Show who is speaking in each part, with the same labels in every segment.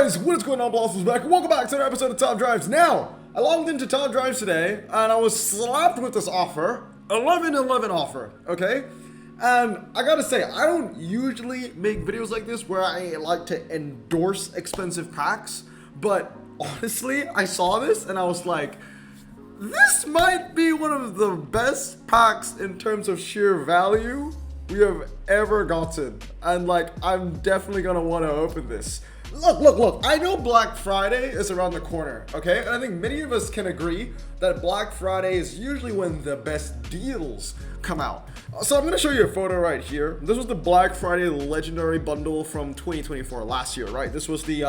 Speaker 1: guys, what is going on? Blossoms back. Welcome back to another episode of Top Drives. Now, I logged into Top Drives today, and I was slapped with this offer, 11-11 offer, okay? And I gotta say, I don't usually make videos like this where I like to endorse expensive packs, but honestly, I saw this and I was like, this might be one of the best packs in terms of sheer value we have ever gotten. And like, I'm definitely gonna want to open this. Look, I know Black Friday is around the corner, okay? And I think many of us can agree that Black Friday is usually when the best deals come out. So I'm gonna show you a photo right here. This was the Black Friday Legendary Bundle from 2024, last year, right? This was the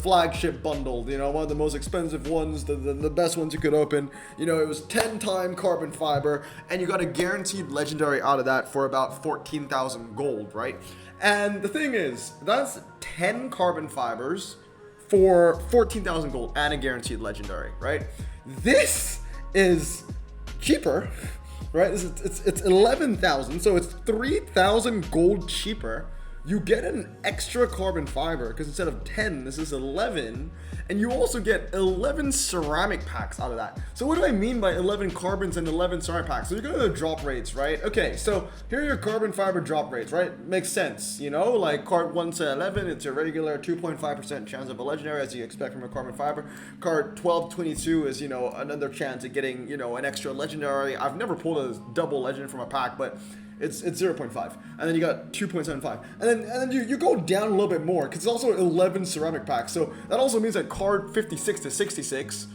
Speaker 1: flagship bundle, you know, one of the most expensive ones, the best ones you could open. You know, it was 10-time carbon fiber, and you got a guaranteed legendary out of that for about 14,000 gold, right? And the thing is, that's 10 carbon fibers for 14,000 gold and a guaranteed legendary, right? This is cheaper, right? It's 11,000, so it's 3,000 gold cheaper. You get an extra carbon fiber because instead of 10, this is 11, and you also get 11 ceramic packs out of that. So what do I mean by 11 carbons and 11 ceramic packs? So you go to the drop rates, right? Okay, so here are your carbon fiber drop rates, right? Makes sense, you know, like card 1 to 11, it's a regular 2.5% chance of a legendary as you expect from a carbon fiber. Card 12 to 22 is, you know, another chance of getting, you know, an extra legendary. I've never pulled a double legend from a pack, but it's 0.5, and then you got 2.75, and then you go down a little bit more because it's also 11 ceramic packs. So that also means that card 56 to 66,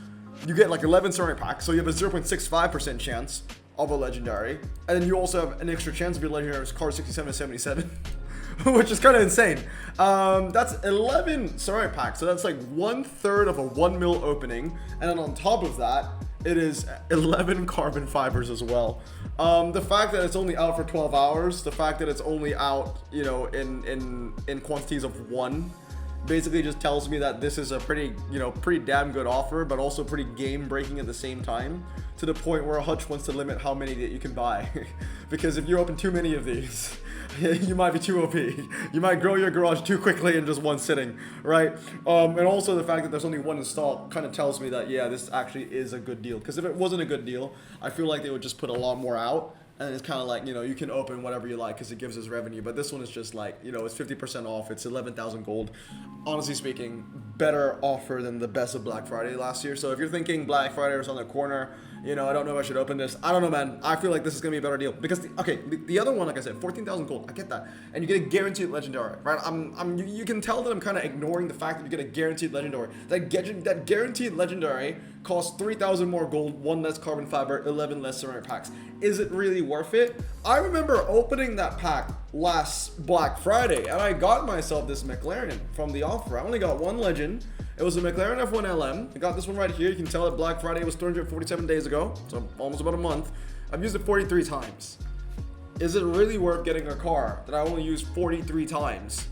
Speaker 1: you get like 11 ceramic packs, so you have a 0.65% chance of a legendary, and then you also have an extra chance of your legendary is card 67 to 77, which is kind of insane. That's 11 ceramic packs, so that's like 1/3 of a 1 mil opening, and then on top of that, it is 11 carbon fibers as well. The fact that it's only out for 12 hours, the fact that it's only out, you know, in quantities of 1, basically just tells me that this is a pretty damn good offer, but also pretty game breaking at the same time, to the point where Hutch wants to limit how many that you can buy. Because if you open too many of these, you might be too OP. You might grow your garage too quickly in just one sitting, right? And also the fact that there's only one in stock kind of tells me that, yeah, this actually is a good deal. Because if it wasn't a good deal, I feel like they would just put a lot more out. And it's kind of like, you know, you can open whatever you like because it gives us revenue. But this one is just like, you know, it's 50% off. It's 11,000 gold. Honestly speaking, better offer than the best of Black Friday last year. So if you're thinking Black Friday is on the corner, you know, I don't know if I should open this. I don't know, man. I feel like this is going to be a better deal. Because, the other one, like I said, 14,000 gold. I get that. And you get a guaranteed legendary, right? You can tell that I'm kind of ignoring the fact that you get a guaranteed legendary. That guaranteed legendary costs 3,000 more gold, 1 less carbon fiber, 11 less ceramic packs. Is it really worth it? I remember opening that pack last Black Friday, and I got myself this McLaren from the offer. I only got 1 legend. It was a McLaren F1 LM. I got this one right here. You can tell that Black Friday was 347 days ago, so almost about a month. I've used it 43 times. Is it really worth getting a car that I only used 43 times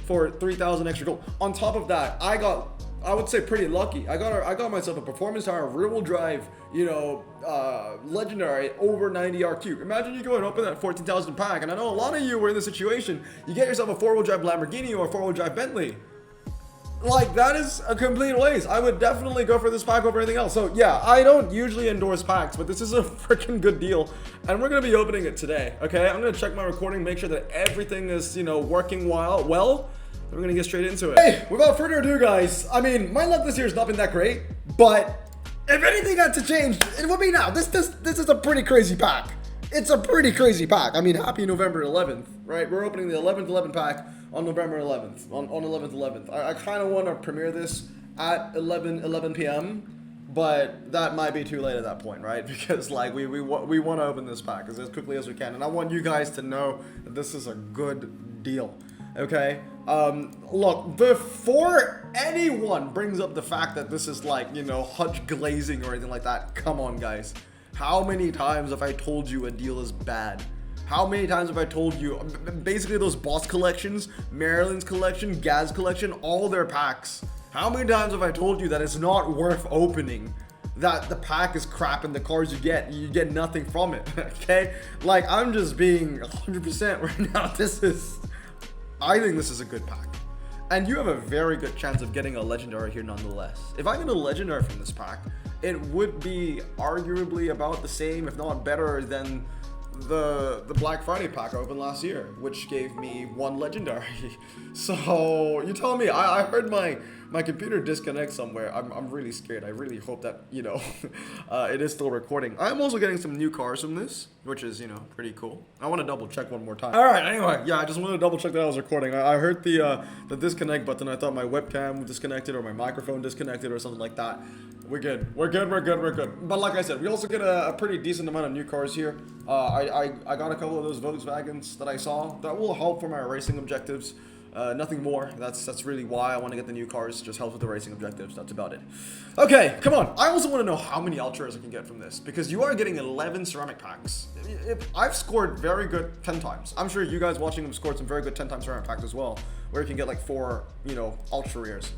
Speaker 1: for 3,000 extra gold? On top of that, I would say pretty lucky. I got myself a performance tire, rear-wheel drive, you know, legendary over 90 RQ. Imagine you go and open that 14,000 pack, and I know a lot of you were in this situation. You get yourself a 4-wheel drive Lamborghini or a 4-wheel drive Bentley. Like, that is a complete waste. I would definitely go for this pack over anything else. So yeah, I don't usually endorse packs, but this is a freaking good deal, and we're gonna be opening it today. Okay, I'm gonna check my recording, make sure that everything is, you know, working well. We're gonna get straight into it. Hey, without further ado, guys, I mean, my luck this year has not been that great, but if anything had to change, it would be now. This is a pretty crazy pack. It's a pretty crazy pack. I mean, happy November 11th, right? We're opening the 11 pack on November 11th, on 11th. I kind of want to premiere this at 11 p.m., but that might be too late at that point, right? Because like we want to open this pack as quickly as we can, and I want you guys to know that this is a good deal. Okay, look, before anyone brings up the fact that this is like, you know, Hutch glazing or anything like that, come on, guys. How many times have I told you a deal is bad? How many times have I told you, basically those Boss collections, Maryland's collection, Gaz collection, all their packs. How many times have I told you that it's not worth opening? That the pack is crap and the cards you get nothing from it, okay? Like, I'm just being 100% right now. I think this is a good pack. And you have a very good chance of getting a legendary here nonetheless. If I get a legendary from this pack, it would be arguably about the same, if not better, than the Black Friday pack I opened last year, which gave me 1 legendary. So you tell me. I heard my computer disconnect somewhere. I'm really scared. I really hope that, you know, it is still recording. I'm also getting some new cars from this, which is, you know, pretty cool. I want to double check one more time. All right, anyway, yeah, I just wanted to double check that I was recording. I heard the disconnect button. I thought my webcam disconnected or my microphone disconnected or something like that. We're good. We're good. But like I said, we also get a pretty decent amount of new cars here. I got a couple of those Volkswagens that I saw that will help for my racing objectives. Nothing more. That's really why I want to get the new cars. Just helps with the racing objectives. That's about it. Okay, come on. I also want to know how many ultras I can get from this, because you are getting 11 ceramic packs. I've scored very good 10 times. I'm sure you guys watching them scored some very good 10 times ceramic packs as well, where you can get like 4, you know, ultra rares.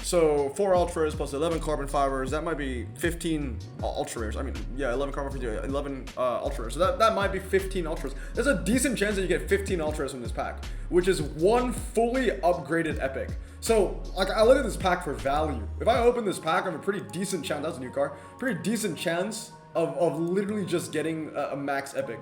Speaker 1: So 4 ultras plus 11 carbon fibers, that might be 15 ultra rares. I mean, yeah, 11 carbon fibers, 11 ultra rares. So that might be 15 ultras. There's a decent chance that you get 15 ultras from this pack, which is 1 fully upgraded epic. So, like, I look at this pack for value. If I open this pack, I have a pretty decent chance, that's a new car, pretty decent chance of literally just getting a max epic.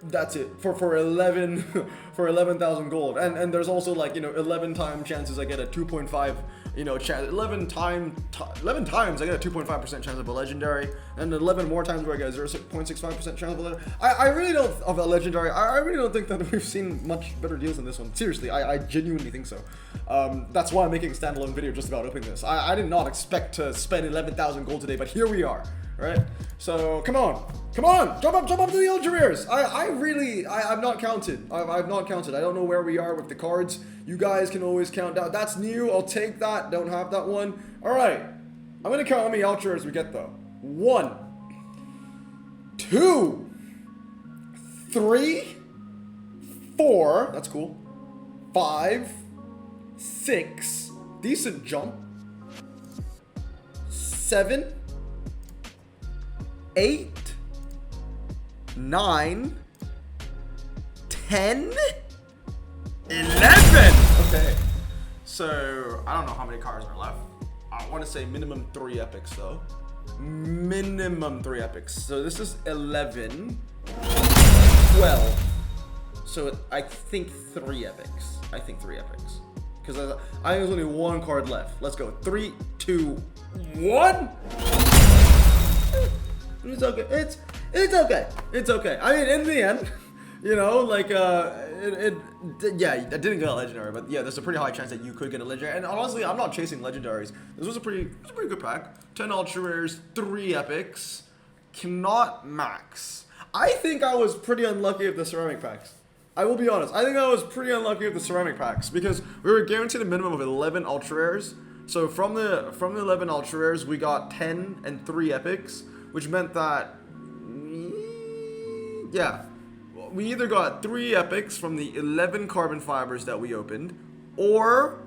Speaker 1: That's it for 11 for 11,000 gold, and there's also, like, you know, 11 time chances I get a 2.5, you know, chance. 11 times I get a 2.5% chance of a legendary, and 11 more times where I get a 0.65% chance of a legendary. I really don't of a legendary. I really don't think that we've seen much better deals than this one. Seriously, I genuinely think so. That's why I'm making a standalone video just about opening this. I did not expect to spend 11,000 gold today, but here we are. Right? So come on, jump up to the ultra rares. I've not counted. I've not counted. I don't know where we are with the cards. You guys can always count down. That's new. I'll take that. Don't have that one. All right. I'm gonna count how many ultra rares we get though. 1, 2, 3, 4. That's cool. 5, 6. Decent jump. 7. 8, 9, 10, 11. Okay, so I don't know how many cars are left. I want to say minimum 3 epics though. Minimum 3 epics. So this is 11, 12. So I think 3 epics. Because I think there's only 1 card left. Let's go. 3, 2, 1. It's okay. It's okay. I mean, in the end, you know, like, yeah, I didn't get a legendary, but yeah, there's a pretty high chance that you could get a legendary. And honestly, I'm not chasing legendaries. This was a pretty good pack. 10 ultra rares, 3 epics. Cannot max. I think I was pretty unlucky with the ceramic packs. I will be honest. I think I was pretty unlucky with the ceramic packs because we were guaranteed a minimum of 11 ultra rares. So from the 11 ultra rares, we got 10 and 3 epics, which meant that, yeah, we either got 3 epics from the 11 carbon fibers that we opened, or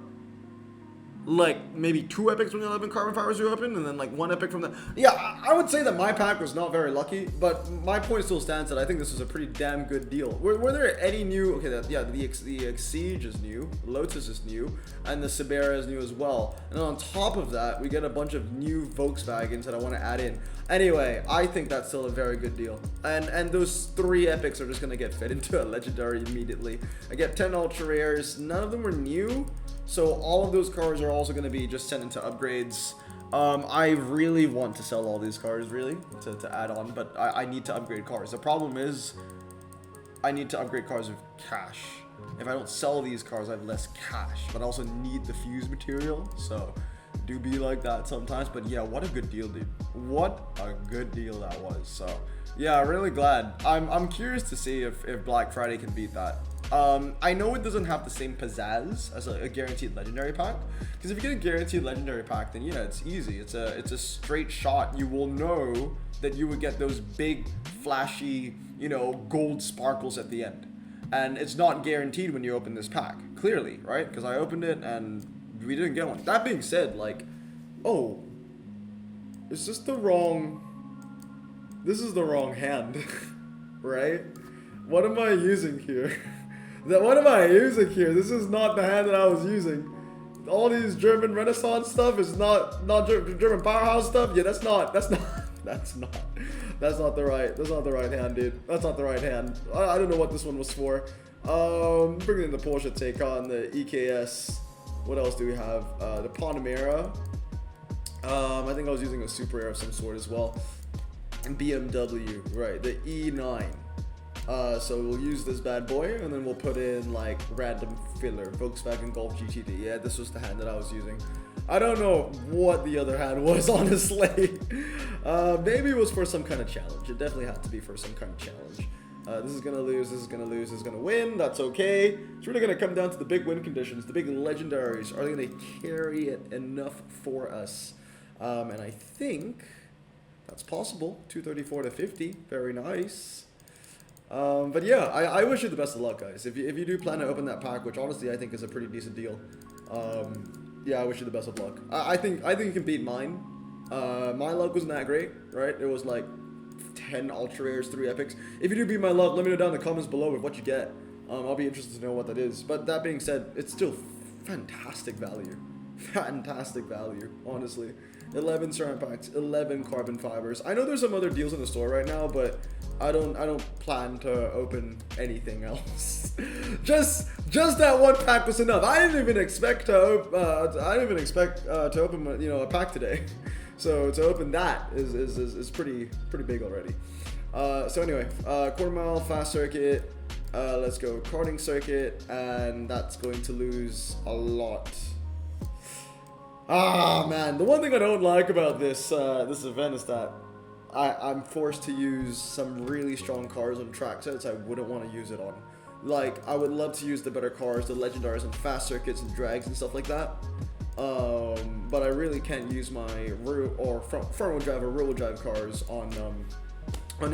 Speaker 1: like maybe 2 epics from the 11 carbon fibers we opened, and then like 1 epic from the, yeah, I would say that my pack was not very lucky, but my point still stands that I think this is a pretty damn good deal. Were there any new, okay, the Exige is new, Lotus is new, and the Sibera is new as well, and on top of that, we get a bunch of new Volkswagens that I want to add in. Anyway, I think that's still a very good deal, and those 3 epics are just gonna get fed into a legendary immediately. I get 10 ultra rares, none of them were new, so all of those cars are also going to be just sent into upgrades. I really want to sell all these cars, really, to add on, but I need to upgrade cars. The problem is, I need to upgrade cars with cash. If I don't sell these cars, I have less cash, but I also need the fuse material, so do be like that sometimes. But yeah, what a good deal, dude. What a good deal that was. So yeah, really glad. I'm curious to see if Black Friday can beat that. I know it doesn't have the same pizzazz as a guaranteed legendary pack, because if you get a guaranteed legendary pack, then yeah, it's easy. It's a straight shot. You will know that you would get those big, flashy, you know, gold sparkles at the end. And it's not guaranteed when you open this pack, clearly, right? Because I opened it and we didn't get one. That being said, like, oh, is this the wrong, this is the wrong hand, right? What am I using here? What am I using here? This is not the hand that I was using. All these German Renaissance stuff is not German powerhouse stuff. Yeah, that's not the right hand, dude. That's not the right hand. I don't know what this one was for. Bringing in the Porsche Taycan, the EKS. What else do we have? The Panamera. I think I was using a Super Air of some sort as well. And BMW, right? The E9. So we'll use this bad boy, and then we'll put in like random filler. Volkswagen Golf GTD. Yeah, this was the hand that I was using. I don't know what the other hand was, honestly. Maybe it was for some kind of challenge. It definitely had to be for some kind of challenge. This is gonna lose, this is gonna lose, this is gonna win. That's okay. It's really gonna come down to the big win conditions. The big legendaries. Are they gonna carry it enough for us? And I think that's possible. 234 to 50. Very nice. But yeah, I wish you the best of luck, guys. If you do plan to open that pack, which honestly I think is a pretty decent deal. Yeah, I wish you the best of luck. I think you can beat mine. My luck wasn't that great, right? It was like 10 ultra rares, 3 epics. If you do beat my luck, let me know down in the comments below with what you get. I'll be interested to know what that is. But that being said, it's still fantastic value. Fantastic value, honestly. 11 ceramic packs, 11 carbon fibers. I know there's some other deals in the store right now, but I don't plan to open anything else. just that one pack was enough. I didn't even expect to open a pack today. So to open that is pretty big already. So anyway, quarter mile, fast circuit. Let's go karting circuit, and that's going to lose a lot. Ah man, the one thing I don't like about this event is that I'm forced to use some really strong cars on track sets I wouldn't want to use it on. Like, I would love to use the better cars, the legendaries on fast circuits and drags and stuff like that. But I really can't use my front wheel drive or rear wheel drive cars on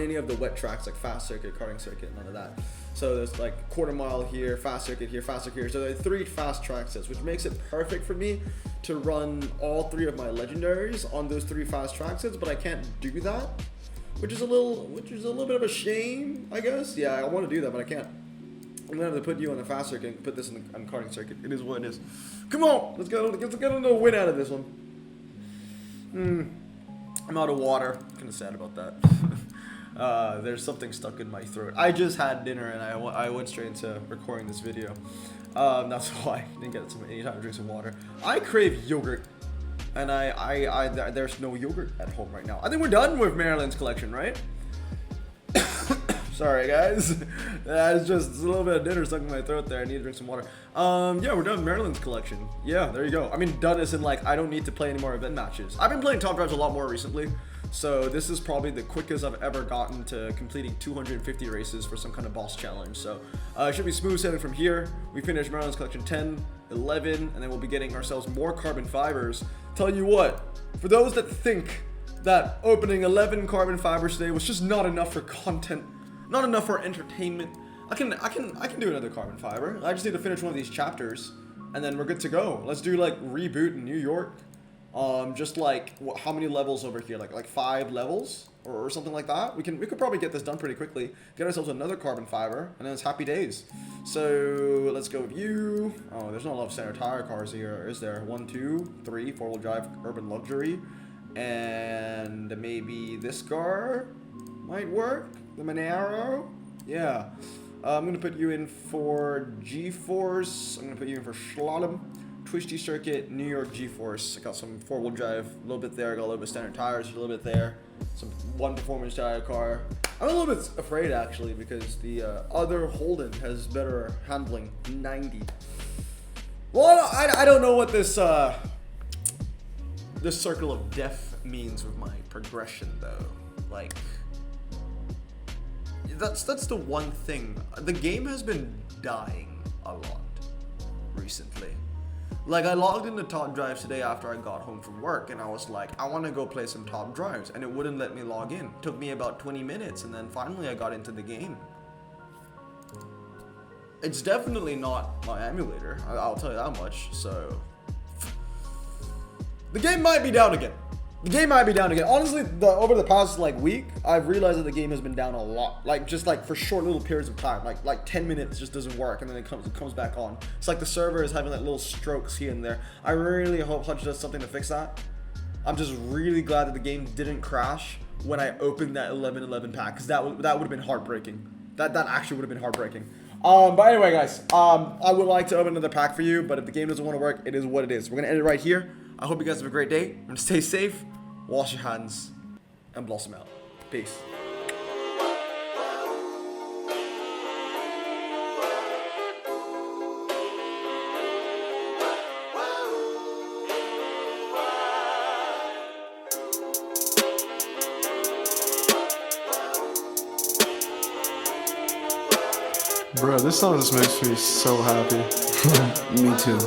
Speaker 1: any of the wet tracks like fast circuit, karting circuit, none of that. So there's like quarter mile here, fast circuit here, fast circuit here. So there are 3 fast track sets, which makes it perfect for me to run all 3 of my legendaries on those 3 fast track sets, but I can't do that, which is a little bit of a shame, I guess. Yeah, I want to do that, but I can't. I'm gonna have to put you on the fast circuit and put this on the karting circuit. It is what it is. Come on, let's get a win out of this one. I'm out of water. Kind of sad about that. There's something stuck in my throat. I just had dinner and I went straight into recording this video. That's why I didn't get any time to drink some water. I crave yogurt, and there's no yogurt at home right now. I think we're done with Maryland's collection, right? Sorry guys, it's just a little bit of dinner stuck in my throat there. I need to drink some water. Yeah, we're done with Maryland's collection. Yeah, there you go. I mean, done as in like I don't need to play any more event matches. I've been playing Top Drives a lot more recently, so this is probably the quickest I've ever gotten to completing 250 races for some kind of boss challenge. So it should be smooth sailing from here. We finished Maryland's collection 10, 11, and then we'll be getting ourselves more carbon fibers. Tell you what, for those that think that opening 11 carbon fibers today was just not enough for content, not enough for entertainment, I can do another carbon fiber. I just need to finish one of these chapters, and then we're good to go. Let's do like reboot in New York. Just like how many levels over here? Like 5 levels or something like that. We could probably get this done pretty quickly. Get ourselves another carbon fiber, and then it's happy days. So let's go with you. Oh, there's not a lot of standard tire cars here, is there? 1, 2, 3, 4-wheel drive, urban luxury, and maybe this car might work. The Monero, yeah. I'm gonna put you in for G-Force. I'm gonna put you in for Slalom, Twisty Circuit, New York G-Force. I got some 4-wheel drive, a little bit there. I got a little bit of standard tires, a little bit there. Some 1 performance tire car. I'm a little bit afraid actually because the other Holden has better handling, 90. Well, I don't know what this circle of death means with my progression though. Like, that's the one thing. The game has been dying a lot recently. Like, I logged into Top Drives today after I got home from work, and I was like, I want to go play some Top Drives, and it wouldn't let me log in. It took me about 20 minutes, and then finally I got into the game. It's definitely not my emulator, I'll tell you that much, so... The game might be down again. The game might be down again. Honestly, over the past like week, I've realized that the game has been down a lot. Like just like for short little periods of time. Like 10 minutes just doesn't work, and then it comes back on. It's like the server is having like little strokes here and there. I really hope Hutch does something to fix that. I'm just really glad that the game didn't crash when I opened that 11-11 pack, because that would have been heartbreaking. That actually would have been heartbreaking. But anyway, guys, I would like to open another pack for you, but if the game doesn't want to work, it is what it is. We're gonna end it right here. I hope you guys have a great day. We're gonna stay safe, wash your hands, and blossom out. Peace.
Speaker 2: Bro, this song just makes me so happy.
Speaker 3: Me too.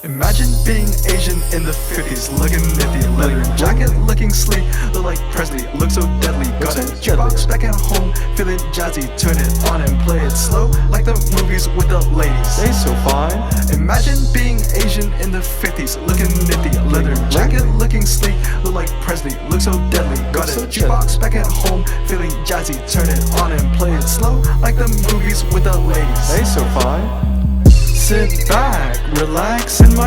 Speaker 4: Imagine being Asian in the 50s, looking nifty, leather jacket, looking sleek, look like Presley, look so deadly. Got a jukebox back at home, feeling jazzy, turn it on and play it slow, like the movies with the ladies.
Speaker 2: They so fine.
Speaker 4: Imagine being Asian in the 50s, looking nifty, leather jacket, looking sleek, look like Presley, look so deadly. Got a jukebox back at home, feeling jazzy, turn it on and play it slow, like the movies with the ladies.
Speaker 2: They so fine.
Speaker 4: Sit back, relax in my